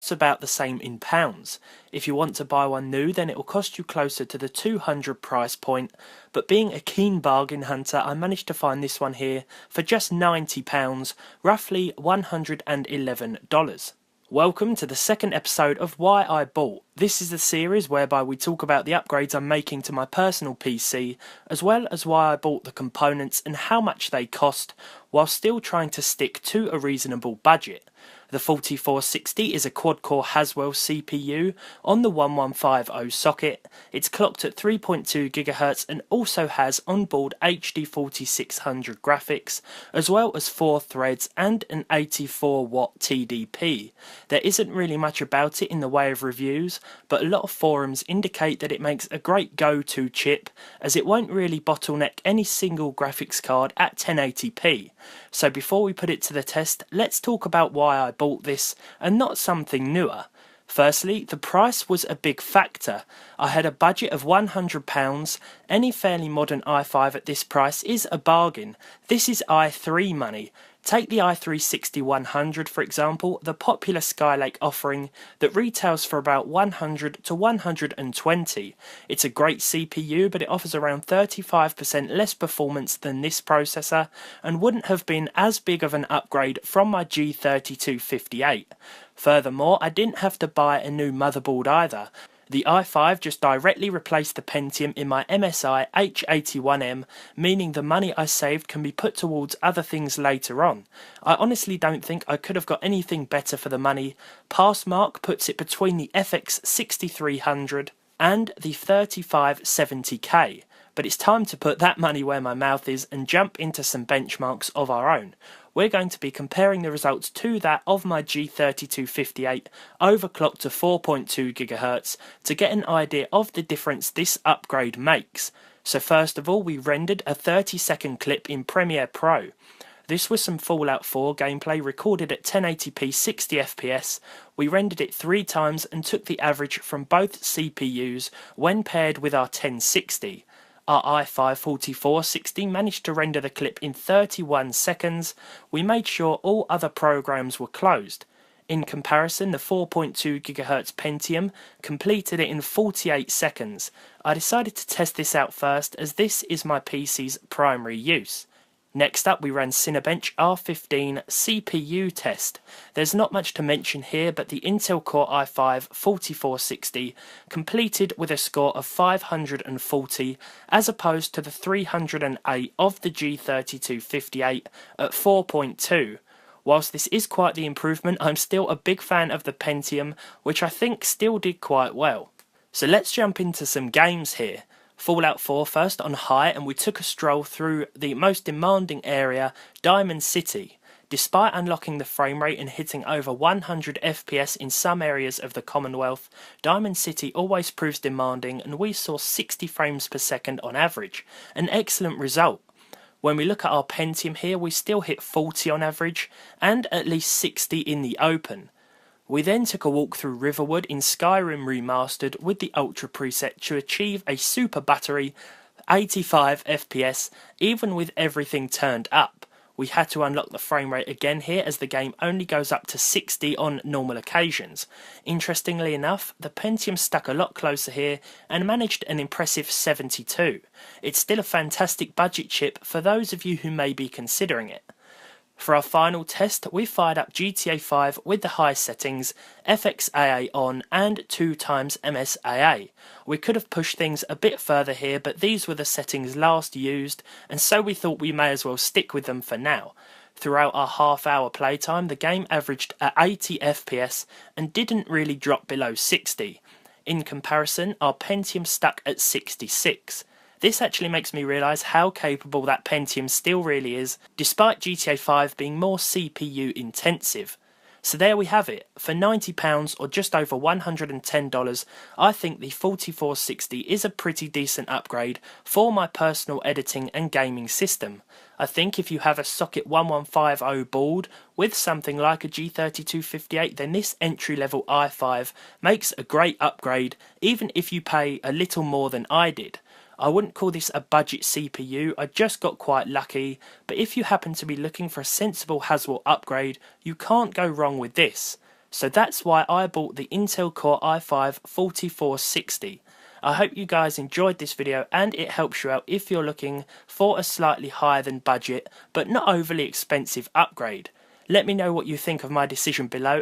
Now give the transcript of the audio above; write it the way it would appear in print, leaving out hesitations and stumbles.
costs about the same in pounds. If you want to buy one new, then it will cost you closer to the $200 price point, but being a keen bargain hunter, I managed to find this one here for just £90, roughly $111. Welcome to the second episode of Why I Bought. This is the series whereby we talk about the upgrades I'm making to my personal PC, as well as why I bought the components and how much they cost, while still trying to stick to a reasonable budget. The 4460 is a quad-core Haswell CPU on the 1150 socket. It's clocked at 3.2 GHz and also has onboard HD 4600 graphics, as well as 4 threads and an 84-watt TDP. There isn't really much about it in the way of reviews, but a lot of forums indicate that it makes a great go-to chip, as it won't really bottleneck any single graphics card at 1080p. So before we put it to the test, let's talk about why I bought this and not something newer. Firstly, the price was a big factor. I had a budget of £100. Any fairly modern i5 at this price is a bargain. This is i3 money. Take the i3-60-100 for example, the popular Skylake offering that retails for about £100 to £120. It's a great CPU, but it offers around 35% less performance than this processor and wouldn't have been as big of an upgrade from my G3258. Furthermore, I didn't have to buy a new motherboard either. The i5 just directly replaced the Pentium in my MSI H81M, meaning the money I saved can be put towards other things later on. I honestly don't think I could have got anything better for the money. Passmark puts it between the FX 6300 and the 3570K. But it's time to put that money where my mouth is and jump into some benchmarks of our own. We're going to be comparing the results to that of my G3258 overclocked to 4.2 GHz to get an idea of the difference this upgrade makes. So first of all, we rendered a 30-second clip in Premiere Pro. This was some Fallout 4 gameplay recorded at 1080p 60fps. We rendered it 3 times and took the average from both CPUs when paired with our 1060. Our i5-4460 managed to render the clip in 31 seconds. We made sure all other programs were closed. In comparison, the 4.2 GHz Pentium completed it in 48 seconds. I decided to test this out first, as this is my PC's primary use. Next up, we ran Cinebench R15 CPU test. There's not much to mention here, but the Intel Core i5-4460 completed with a score of 540 as opposed to the 308 of the G3258 at 4.2. Whilst this is quite the improvement, I'm still a big fan of the Pentium, which I think still did quite well. So let's jump into some games here. Fallout 4 first on high, and we took a stroll through the most demanding area, Diamond City. Despite unlocking the frame rate and hitting over 100 FPS in some areas of the Commonwealth, Diamond City always proves demanding, and we saw 60 frames per second on average, an excellent result. When we look at our Pentium here, we still hit 40 on average, and at least 60 in the open. We then took a walk through Riverwood in Skyrim Remastered with the Ultra preset to achieve a super buttery 85 FPS even with everything turned up. We had to unlock the frame rate again here, as the game only goes up to 60 on normal occasions. Interestingly enough, the Pentium stuck a lot closer here and managed an impressive 72. It's still a fantastic budget chip for those of you who may be considering it. For our final test, we fired up GTA 5 with the high settings, FXAA on and 2x MSAA. We could have pushed things a bit further here, but these were the settings last used, and so we thought we may as well stick with them for now. Throughout our half-hour playtime, the game averaged at 80 FPS and didn't really drop below 60. In comparison, our Pentium stuck at 66. This actually makes me realise how capable that Pentium still really is, despite GTA 5 being more CPU intensive. So there we have it. For £90 or just over $110, I think the 4460 is a pretty decent upgrade for my personal editing and gaming system. I think if you have a socket 1150 board with something like a G3258, then this entry-level i5 makes a great upgrade, even if you pay a little more than I did. I wouldn't call this a budget CPU, I just got quite lucky, but if you happen to be looking for a sensible Haswell upgrade, you can't go wrong with this. So that's why I bought the Intel Core i5-4460. I hope you guys enjoyed this video and it helps you out if you're looking for a slightly higher than budget but not overly expensive upgrade. Let me know what you think of my decision below.